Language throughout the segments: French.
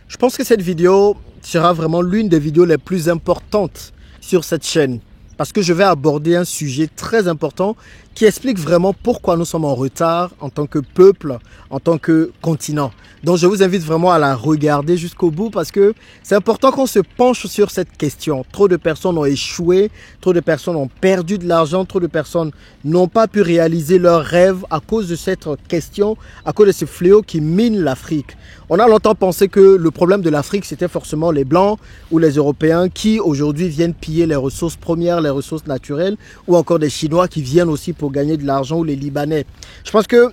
Je pense que cette vidéo sera vraiment l'une des vidéos les plus importantes sur cette chaîne. Parce que je vais aborder un sujet très important qui explique vraiment pourquoi nous sommes en retard en tant que peuple, en tant que continent. Donc je vous invite vraiment à la regarder jusqu'au bout parce que c'est important qu'on se penche sur cette question. Trop de personnes ont échoué, trop de personnes ont perdu de l'argent, trop de personnes n'ont pas pu réaliser leurs rêves à cause de cette question, à cause de ce fléau qui mine l'Afrique. On a longtemps pensé que le problème de l'Afrique, c'était forcément les Blancs ou les Européens qui aujourd'hui viennent piller les ressources premières, les ressources naturelles, ou encore des Chinois qui viennent aussi pour gagner de l'argent, ou les Libanais. Je pense que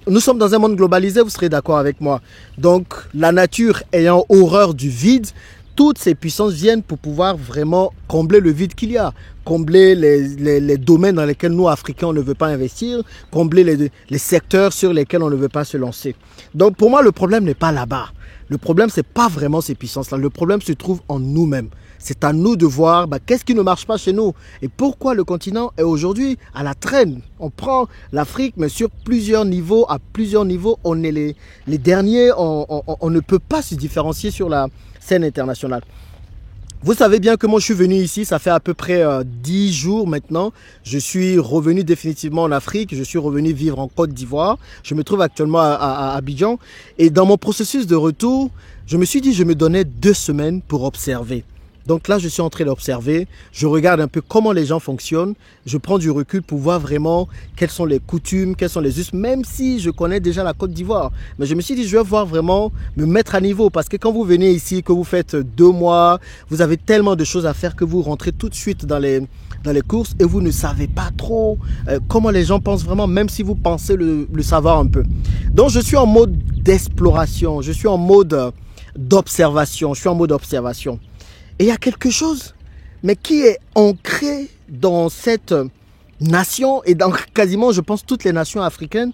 nous sommes dans un monde globalisé, vous serez d'accord avec moi. Donc la nature ayant horreur du vide, toutes ces puissances viennent pour pouvoir vraiment combler le vide qu'il y a, combler les domaines dans lesquels nous, Africains, on ne veut pas investir, combler les secteurs sur lesquels on ne veut pas se lancer. Donc pour moi, le problème n'est pas là-bas. Le problème, ce n'est pas vraiment ces puissances-là. Le problème se trouve en nous-mêmes. C'est à nous de voir qu'est-ce qui ne marche pas chez nous et pourquoi le continent est aujourd'hui à la traîne. On prend l'Afrique, mais sur plusieurs niveaux, on est les derniers. On ne peut pas se différencier sur la scène internationale. Vous savez bien que moi je suis venu ici, ça fait à peu près 10 jours maintenant. Je suis revenu définitivement en Afrique, je suis revenu vivre en Côte d'Ivoire. Je me trouve actuellement à Abidjan. Et dans mon processus de retour, je me suis dit je me donnais 2 semaines pour observer. Donc là, je suis en train d'observer, je regarde un peu comment les gens fonctionnent, je prends du recul pour voir vraiment quelles sont les coutumes, quels sont les us, même si je connais déjà la Côte d'Ivoire. Mais je me suis dit, je vais voir vraiment me mettre à niveau parce que quand vous venez ici, que vous faites 2 mois, vous avez tellement de choses à faire que vous rentrez tout de suite dans les courses et vous ne savez pas trop comment les gens pensent vraiment, même si vous pensez le savoir un peu. Donc, je suis en mode d'exploration, je suis en mode d'observation, Et il y a quelque chose, mais qui est ancré dans cette nation et dans quasiment, je pense, toutes les nations africaines,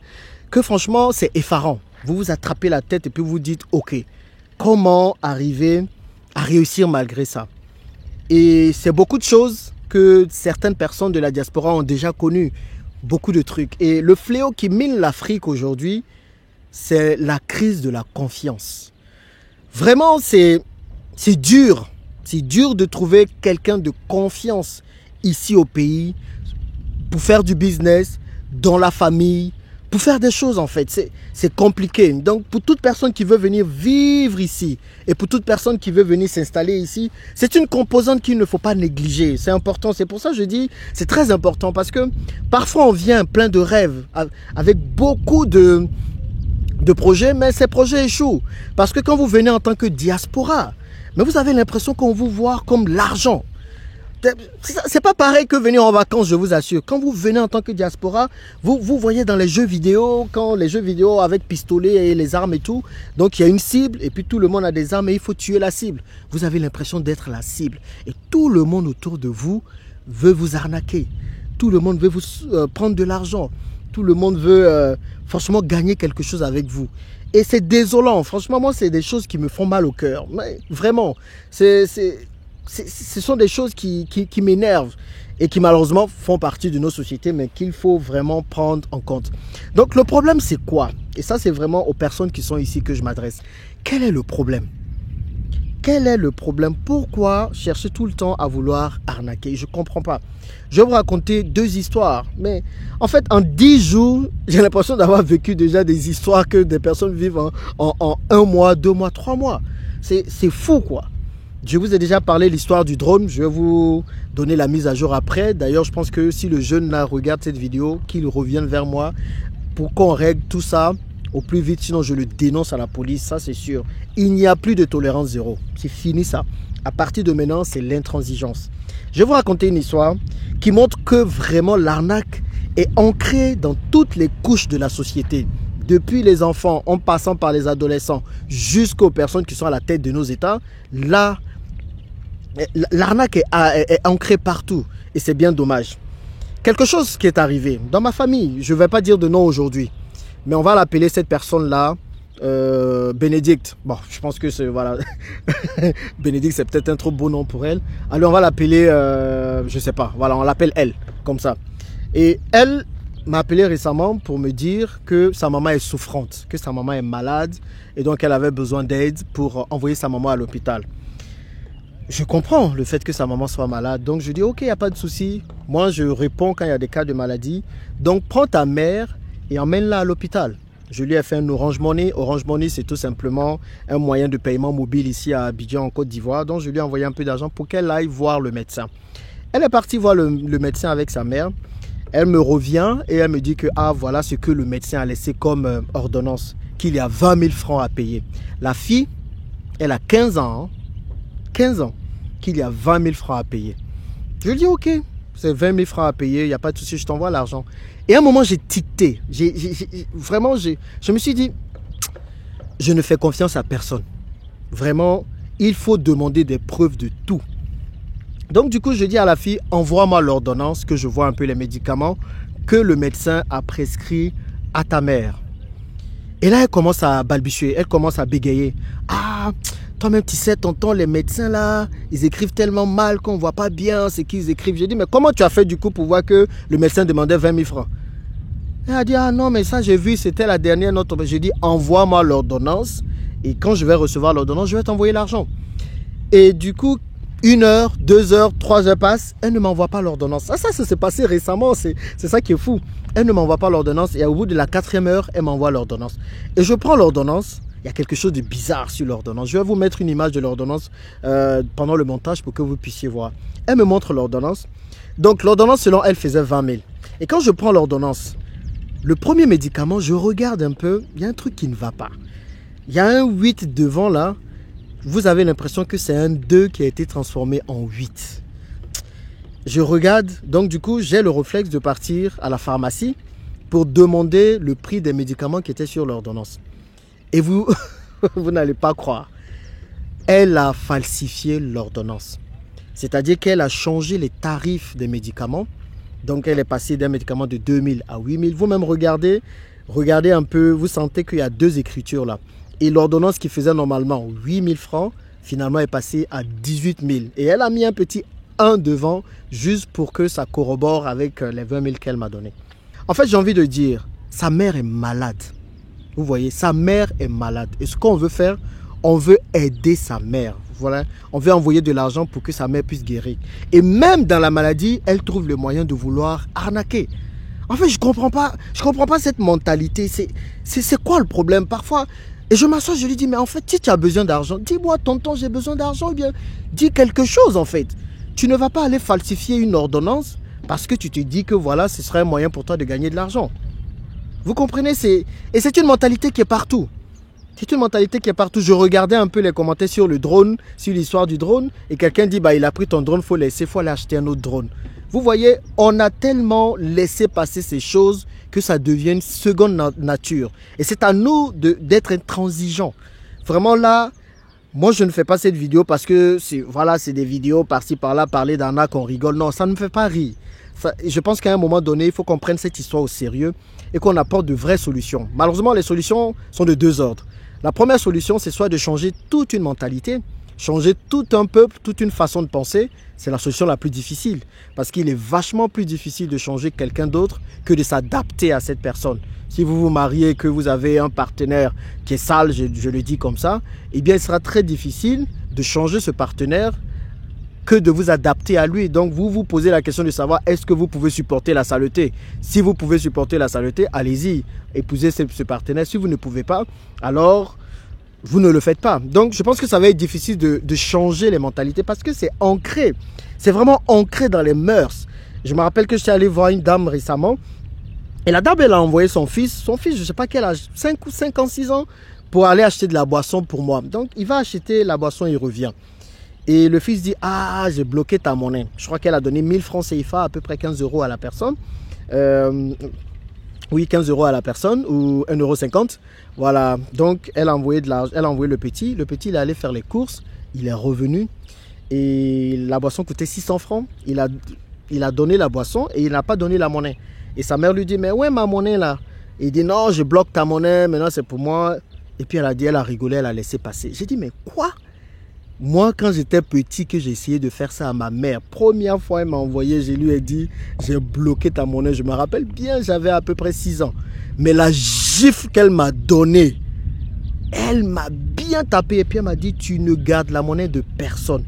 que franchement, c'est effarant. Vous vous attrapez la tête et puis vous dites, ok, comment arriver à réussir malgré ça? Et c'est beaucoup de choses que certaines personnes de la diaspora ont déjà connues, beaucoup de trucs. Et le fléau qui mine l'Afrique aujourd'hui, c'est la crise de la confiance. Vraiment, c'est dur. C'est dur de trouver quelqu'un de confiance ici au pays pour faire du business, dans la famille, pour faire des choses en fait. C'est compliqué. Donc pour toute personne qui veut venir vivre ici et pour toute personne qui veut venir s'installer ici, c'est une composante qu'il ne faut pas négliger. C'est important. C'est pour ça que je dis c'est très important parce que parfois on vient plein de rêves avec beaucoup de projets, mais ces projets échouent. Parce que quand vous venez en tant que diaspora, mais vous avez l'impression qu'on vous voit comme l'argent. C'est pas pareil que venir en vacances, je vous assure. Quand vous venez en tant que diaspora, vous voyez dans les jeux vidéo, quand les jeux vidéo avec pistolet et les armes et tout, donc il y a une cible et puis tout le monde a des armes et il faut tuer la cible. Vous avez l'impression d'être la cible. Et tout le monde autour de vous veut vous arnaquer. Tout le monde veut vous prendre de l'argent. Tout le monde veut franchement gagner quelque chose avec vous. Et c'est désolant. Franchement, moi, c'est des choses qui me font mal au cœur. Mais vraiment, ce sont des choses qui m'énervent et qui malheureusement font partie de nos sociétés, mais qu'il faut vraiment prendre en compte. Donc, le problème, c'est quoi? Et ça, c'est vraiment aux personnes qui sont ici que je m'adresse. Quel est le problème? Quel est le problème? Pourquoi chercher tout le temps à vouloir arnaquer? Je ne comprends pas. Je vais vous raconter 2 histoires. Mais en fait, en 10 jours, j'ai l'impression d'avoir vécu déjà des histoires que des personnes vivent en 1 mois, 2 mois, 3 mois. C'est fou, quoi. Je vous ai déjà parlé de l'histoire du drone. Je vais vous donner la mise à jour après. D'ailleurs, je pense que si le jeune là regarde cette vidéo, qu'il revienne vers moi pour qu'on règle tout ça au plus vite, sinon je le dénonce à la police, ça c'est sûr. Il n'y a plus de tolérance zéro. C'est fini ça. À partir de maintenant, c'est l'intransigeance. Je vais vous raconter une histoire qui montre que vraiment l'arnaque est ancrée dans toutes les couches de la société. Depuis les enfants, en passant par les adolescents, jusqu'aux personnes qui sont à la tête de nos États, là, l'arnaque est ancrée partout. Et c'est bien dommage. Quelque chose qui est arrivé dans ma famille, je ne vais pas dire de nom aujourd'hui, mais on va l'appeler cette personne-là Bénédicte. Bon, je pense que c'est, voilà, Bénédicte, c'est peut-être un trop beau nom pour elle. Allez, on va l'appeler, je sais pas, voilà, on l'appelle elle, comme ça. Et elle, m'a appelé récemment pour me dire que sa maman est souffrante, que sa maman est malade et donc elle avait besoin d'aide pour envoyer sa maman à l'hôpital. Je comprends le fait que sa maman soit malade, donc je dis ok, il n'y a pas de souci. Moi, je réponds quand il y a des cas de maladie. Donc, prends ta mère et emmène-la à l'hôpital. Je lui ai fait un Orange Money. Orange Money, c'est tout simplement un moyen de paiement mobile ici à Abidjan, en Côte d'Ivoire. Donc, je lui ai envoyé un peu d'argent pour qu'elle aille voir le médecin. Elle est partie voir le médecin avec sa mère. Elle me revient et elle me dit que ah, voilà ce que le médecin a laissé comme ordonnance, qu'il y a 20 000 francs à payer. La fille, elle a 15 ans, 15 ans, qu'il y a 20 000 francs à payer. Je lui dis ok, c'est 20 000 francs à payer, il n'y a pas de souci, je t'envoie l'argent. Et à un moment, j'ai tiqueté. Vraiment, je me suis dit, je ne fais confiance à personne. Vraiment, il faut demander des preuves de tout. Donc du coup, je dis à la fille, envoie-moi l'ordonnance, que je vois un peu les médicaments que le médecin a prescrits à ta mère. Et là, elle commence à balbutier, elle commence à bégayer. Ah, toi-même, tu sais, tonton, les médecins là, ils écrivent tellement mal qu'on ne voit pas bien ce qu'ils écrivent. J'ai dit, mais comment tu as fait du coup pour voir que le médecin demandait 20 000 francs? Elle a dit, ah non, mais ça j'ai vu, c'était la dernière note. J'ai dit, envoie-moi l'ordonnance et quand je vais recevoir l'ordonnance, je vais t'envoyer l'argent. Et du coup, 1 heure, 2 heures, 3 heures passent, elle ne m'envoie pas l'ordonnance. Ça s'est passé récemment, c'est ça qui est fou. Elle ne m'envoie pas l'ordonnance et au bout de la 4e heure, elle m'envoie l'ordonnance. Et je prends l'ordonnance, il y a quelque chose de bizarre sur l'ordonnance. Je vais vous mettre une image de l'ordonnance pendant le montage pour que vous puissiez voir. Elle me montre l'ordonnance. Donc l'ordonnance, selon elle, faisait 20 000. Et quand je prends l'ordonnance, le premier médicament, je regarde un peu, il y a un truc qui ne va pas. Il y a un 8 devant là. Vous avez l'impression que c'est un 2 qui a été transformé en 8. Je regarde, donc du coup, j'ai le réflexe de partir à la pharmacie pour demander le prix des médicaments qui étaient sur l'ordonnance. Et vous, vous n'allez pas croire. Elle a falsifié l'ordonnance. C'est-à-dire qu'elle a changé les tarifs des médicaments. Donc, elle est passée d'un médicament de 2 000 à 8 000. Vous-même, regardez un peu, vous sentez qu'il y a 2 écritures là. Et l'ordonnance qui faisait normalement 8 000 francs, finalement est passée à 18 000. Et elle a mis un petit 1 devant, juste pour que ça corrobore avec les 20 000 qu'elle m'a donné. En fait, j'ai envie de dire, sa mère est malade. Vous voyez, sa mère est malade. Et ce qu'on veut faire, on veut aider sa mère. Voilà, on veut envoyer de l'argent pour que sa mère puisse guérir. Et même dans la maladie, elle trouve le moyen de vouloir arnaquer. En fait, je comprends pas cette mentalité. C'est quoi le problème? Parfois, et je m'assois, je lui dis, mais en fait, si tu as besoin d'argent, dis-moi, tonton, j'ai besoin d'argent, ou bien dis quelque chose en fait. Tu ne vas pas aller falsifier une ordonnance parce que tu te dis que voilà, ce serait un moyen pour toi de gagner de l'argent. Vous comprenez? Et c'est une mentalité qui est partout. C'est une mentalité qui est partout. Je regardais un peu les commentaires sur le drone, sur l'histoire du drone, et quelqu'un dit, bah, il a pris ton drone, il faut aller acheter un autre drone. Vous voyez, on a tellement laissé passer ces choses que ça devient une seconde nature. Et c'est à nous d'être intransigeants. Vraiment là, moi je ne fais pas cette vidéo parce que voilà, c'est des vidéos par-ci par-là, parler d'arnaque, on rigole. Non, ça ne me fait pas rire. Je pense qu'à un moment donné, il faut qu'on prenne cette histoire au sérieux et qu'on apporte de vraies solutions. Malheureusement, les solutions sont de 2 ordres. La première solution, c'est soit de changer toute une mentalité, changer tout un peuple, toute une façon de penser. C'est la solution la plus difficile parce qu'il est vachement plus difficile de changer quelqu'un d'autre que de s'adapter à cette personne. Si vous vous mariez et que vous avez un partenaire qui est sale, je le dis comme ça, eh bien, il sera très difficile de changer ce partenaire que de vous adapter à lui. Donc, vous vous posez la question de savoir est-ce que vous pouvez supporter la saleté. Si vous pouvez supporter la saleté, allez-y, épousez ce partenaire. Si vous ne pouvez pas, alors vous ne le faites pas. Donc, je pense que ça va être difficile de changer les mentalités parce que c'est ancré. C'est vraiment ancré dans les mœurs. Je me rappelle que je suis allé voir une dame récemment et la dame, elle a envoyé son fils, je ne sais pas quel âge, 5 ans, 6 ans, pour aller acheter de la boisson pour moi. Donc, il va acheter la boisson et il revient. Et le fils dit, ah, j'ai bloqué ta monnaie. Je crois qu'elle a donné 1000 francs CFA, à peu près 15 € à la personne. Oui, 15 € à la personne ou 1,50 €. Voilà, donc elle a envoyé de l'argent, elle a envoyé le petit. Le petit, il est allé faire les courses, il est revenu et la boisson coûtait 600 francs. Il a donné la boisson et il n'a pas donné la monnaie. Et sa mère lui dit, mais où est ma monnaie là? Et il dit, non, je bloque ta monnaie, maintenant c'est pour moi. Et puis elle a dit, elle a rigolé, elle a laissé passer. J'ai dit, mais quoi? Moi, quand j'étais petit, que j'ai essayé de faire ça à ma mère, première fois, elle m'a envoyé, je lui ai dit, j'ai bloqué ta monnaie. Je me rappelle bien, j'avais à peu près 6 ans. Mais la gifle qu'elle m'a donnée, elle m'a bien tapé. Et puis elle m'a dit, tu ne gardes la monnaie de personne.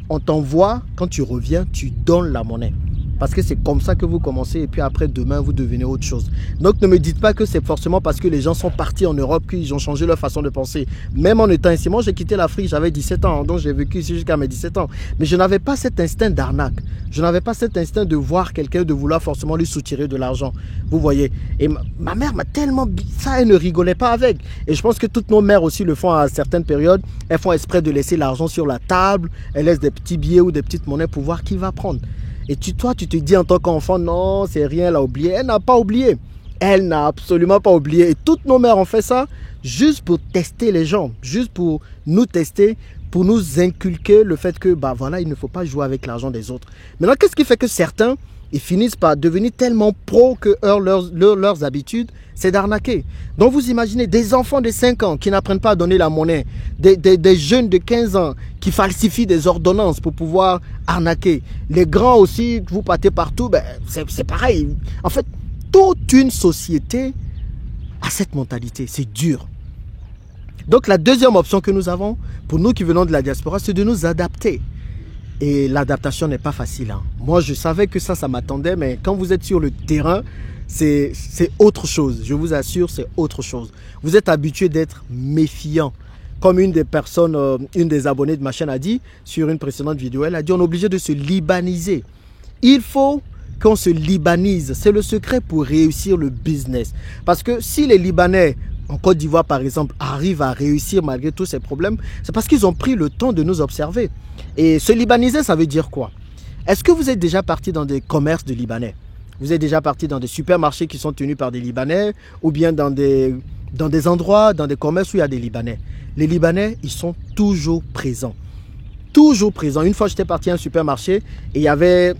On t'envoie, quand tu reviens, tu donnes la monnaie. Parce que c'est comme ça que vous commencez et puis après demain vous devenez autre chose. Donc ne me dites pas que c'est forcément parce que les gens sont partis en Europe qu'ils ont changé leur façon de penser. Même en étant ici, moi j'ai quitté l'Afrique, j'avais 17 ans, donc j'ai vécu ici jusqu'à mes 17 ans. Mais je n'avais pas cet instinct d'arnaque. Je n'avais pas cet instinct de voir quelqu'un, de vouloir forcément lui soutirer de l'argent. Vous voyez. Et ma mère m'a tellement... Ça, elle ne rigolait pas avec. Et je pense que toutes nos mères aussi le font à certaines périodes. Elles font exprès de laisser l'argent sur la table. Elles laissent des petits billets ou des petites monnaies pour voir qui va prendre. Et toi, tu te dis en tant qu'enfant, non, c'est rien, elle a oublié. Elle n'a pas oublié. Elle n'a absolument pas oublié. Et toutes nos mères ont fait ça juste pour tester les gens, juste pour nous tester, pour nous inculquer le fait que, bah voilà, il ne faut pas jouer avec l'argent des autres. Maintenant, qu'est-ce qui fait que certains, ils finissent par devenir tellement pros que leurs habitudes, c'est d'arnaquer. Donc vous imaginez des enfants de 5 ans qui n'apprennent pas à donner la monnaie, des jeunes de 15 ans qui falsifient des ordonnances pour pouvoir arnaquer. Les grands aussi, vous partez partout, ben, c'est pareil. En fait, toute une société a cette mentalité, c'est dur. Donc la deuxième option que nous avons, pour nous qui venons de la diaspora, c'est de nous adapter. Et l'adaptation n'est pas facile. Hein. Moi, je savais que ça m'attendait, mais quand vous êtes sur le terrain, c'est autre chose. Je vous assure, c'est autre chose. Vous êtes habitué d'être méfiant. Comme une des personnes, une des abonnés de ma chaîne a dit, sur une précédente vidéo, elle a dit, on est obligé de se libaniser. Il faut qu'on se libanise. C'est le secret pour réussir le business. Parce que si les Libanais, en Côte d'Ivoire par exemple, arrivent à réussir malgré tous ces problèmes, c'est parce qu'ils ont pris le temps de nous observer. Et se libaniser, ça veut dire quoi? Est-ce que vous êtes déjà parti dans des commerces de Libanais? Vous êtes déjà parti dans des supermarchés qui sont tenus par des Libanais ou bien dans des endroits, dans des commerces où il y a des Libanais? Les Libanais, ils sont toujours présents. Toujours présents. Une fois, j'étais parti à un supermarché et il y avait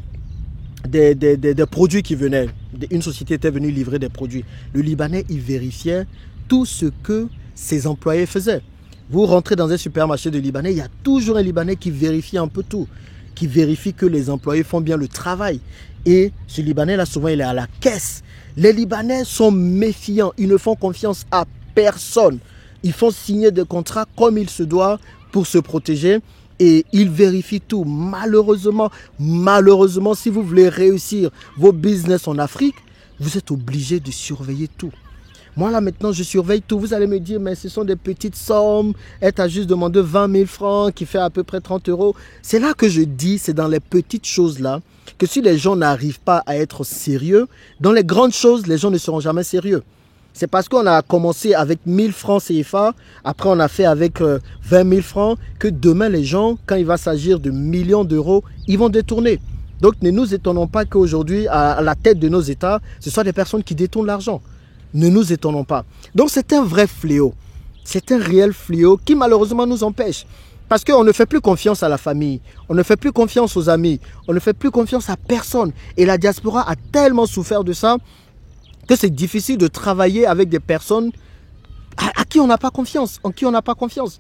des produits qui venaient. Une société était venue livrer des produits. Le Libanais, il vérifiait tout ce que ses employés faisaient. Vous rentrez dans un supermarché de Libanais, il y a toujours un Libanais qui vérifie un peu tout, qui vérifie que les employés font bien le travail. Et ce Libanais-là, souvent, il est à la caisse. Les Libanais sont méfiants, ils ne font confiance à personne. Ils font signer des contrats comme il se doit pour se protéger et ils vérifient tout. Malheureusement, si vous voulez réussir vos business en Afrique, vous êtes obligé de surveiller tout. Moi, là, maintenant, je surveille tout. Vous allez me dire, mais ce sont des petites sommes. Elle t'a juste demandé 20 000 francs, qui fait à peu près 30 euros. C'est là que je dis, c'est dans les petites choses-là, que si les gens n'arrivent pas à être sérieux, dans les grandes choses, les gens ne seront jamais sérieux. C'est parce qu'on a commencé avec 1000 francs CFA, après on a fait avec 20 000 francs, que demain, les gens, quand il va s'agir de millions d'euros, ils vont détourner. Donc, ne nous étonnons pas qu'aujourd'hui, à la tête de nos États, ce soit des personnes qui détournent l'argent. Ne nous étonnons pas. Donc c'est un vrai fléau. C'est un réel fléau qui malheureusement nous empêche. Parce qu'on ne fait plus confiance à la famille. On ne fait plus confiance aux amis. On ne fait plus confiance à personne. Et la diaspora a tellement souffert de ça que c'est difficile de travailler avec des personnes à qui on n'a pas confiance. En qui on n'a pas confiance.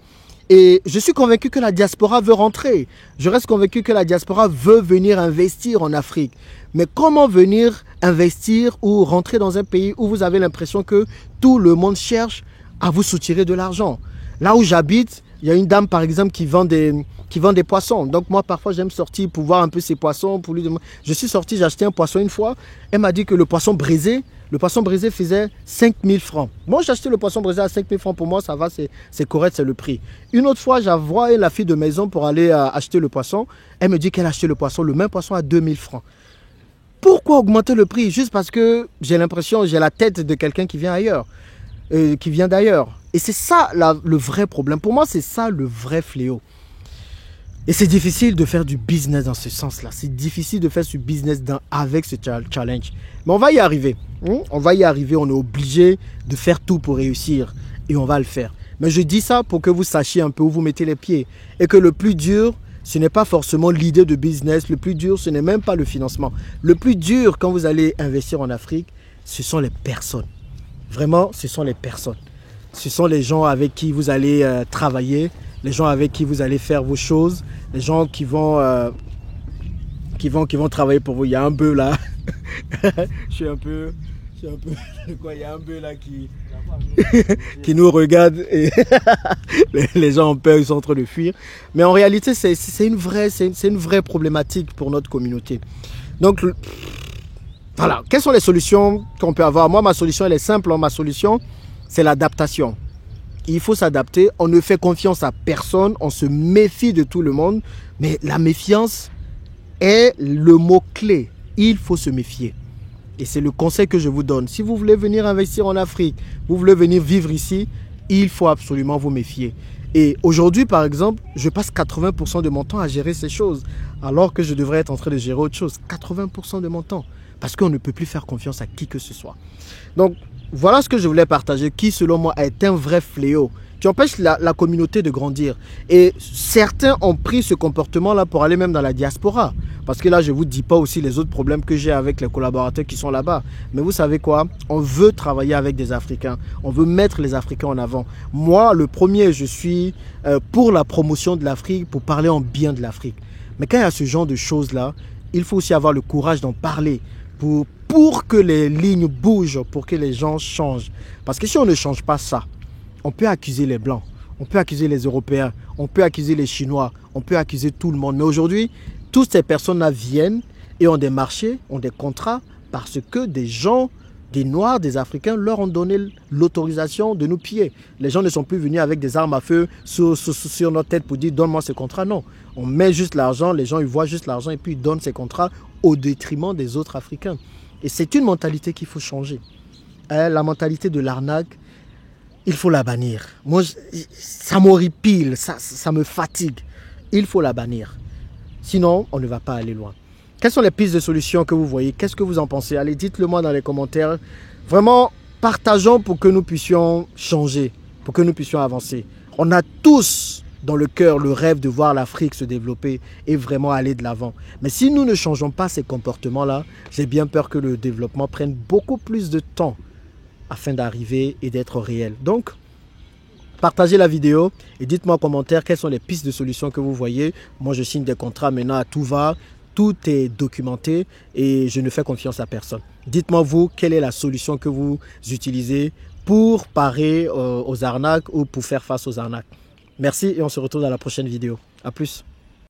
Et je suis convaincu que la diaspora veut rentrer. Je reste convaincu que la diaspora veut venir investir en Afrique. Mais comment venir investir ou rentrer dans un pays où vous avez l'impression que tout le monde cherche à vous soutirer de l'argent? Là où j'habite, il y a une dame par exemple qui vend des poissons. Donc moi parfois j'aime sortir pour voir un peu ces poissons. Pour lui demander. Je suis sorti, j'ai acheté un poisson une fois. Elle m'a dit que le poisson braisé faisait 5 000 francs. Moi j'ai acheté le poisson braisé à 5 000 francs. Pour moi ça va, c'est correct, c'est le prix. Une autre fois j'envoie la fille de maison pour aller acheter le poisson. Elle me dit qu'elle a acheté le poisson, le même poisson à 2 000 francs. Pourquoi augmenter le prix? Juste parce que j'ai l'impression, j'ai la tête de quelqu'un qui vient ailleurs, qui vient d'ailleurs. Et c'est ça le vrai problème. Pour moi, c'est ça le vrai fléau. Et c'est difficile de faire du business dans ce sens-là. C'est difficile de faire ce business avec ce challenge. Mais on va y arriver. On va y arriver. On est obligé de faire tout pour réussir. Et on va le faire. Mais je dis ça pour que vous sachiez un peu où vous mettez les pieds. Et que le plus dur, ce n'est pas forcément l'idée de business. Le plus dur, ce n'est même pas le financement. Le plus dur, quand vous allez investir en Afrique, ce sont les personnes. Vraiment, ce sont les personnes. Ce sont les gens avec qui vous allez travailler. les gens avec qui vous allez faire vos choses, les gens qui vont travailler pour vous. Il y a un bœuf là. je suis un peu quoi, il y a un bœuf là qui nous regarde et les gens ont peur, ils sont en train de fuir. Mais en réalité, c'est une vraie problématique pour notre communauté. Donc voilà, quelles sont les solutions qu'on peut avoir? Moi, ma solution, elle est simple. Ma solution, c'est l'adaptation. Il faut s'adapter. On ne fait confiance à personne. On se méfie de tout le monde. Mais la méfiance est le mot-clé. Il faut se méfier. Et c'est le conseil que je vous donne. Si vous voulez venir investir en Afrique, vous voulez venir vivre ici, il faut absolument vous méfier. Et aujourd'hui, par exemple, je passe 80% de mon temps à gérer ces choses, alors que je devrais être en train de gérer autre chose. 80% de mon temps. Parce qu'on ne peut plus faire confiance à qui que ce soit. Donc, voilà ce que je voulais partager, qui, selon moi, est un vrai fléau, qui empêche la communauté de grandir. Et certains ont pris ce comportement-là pour aller même dans la diaspora. Parce que là, je ne vous dis pas aussi les autres problèmes que j'ai avec les collaborateurs qui sont là-bas. Mais vous savez quoi? On veut travailler avec des Africains. On veut mettre les Africains en avant. Moi, le premier, je suis pour la promotion de l'Afrique, pour parler en bien de l'Afrique. Mais quand il y a ce genre de choses-là, il faut aussi avoir le courage d'en parler pour que les lignes bougent, pour que les gens changent. Parce que si on ne change pas ça, on peut accuser les Blancs, on peut accuser les Européens, on peut accuser les Chinois, on peut accuser tout le monde. Mais aujourd'hui, toutes ces personnes-là viennent et ont des marchés, ont des contrats, parce que des gens, des Noirs, des Africains, leur ont donné l'autorisation de nous piller. Les gens ne sont plus venus avec des armes à feu sur notre tête pour dire « donne-moi ce contrat ». Non, on met juste l'argent, les gens ils voient juste l'argent et puis ils donnent ces contrats au détriment des autres Africains. Et c'est une mentalité qu'il faut changer. La mentalité de l'arnaque, il faut la bannir. Moi, ça m'horripile, ça me fatigue. Il faut la bannir. Sinon, on ne va pas aller loin. Quelles sont les pistes de solutions que vous voyez? Qu'est-ce que vous en pensez? Allez, dites-le moi dans les commentaires. Vraiment, partageons pour que nous puissions changer, pour que nous puissions avancer. On a tous dans le cœur le rêve de voir l'Afrique se développer et vraiment aller de l'avant. Mais si nous ne changeons pas ces comportements-là, j'ai bien peur que le développement prenne beaucoup plus de temps afin d'arriver et d'être réel. Donc, partagez la vidéo et dites-moi en commentaire quelles sont les pistes de solutions que vous voyez. Moi, je signe des contrats maintenant à tout va. Tout est documenté et je ne fais confiance à personne. Dites-moi vous, quelle est la solution que vous utilisez pour parer aux arnaques ou pour faire face aux arnaques. Merci et on se retrouve dans la prochaine vidéo. À plus.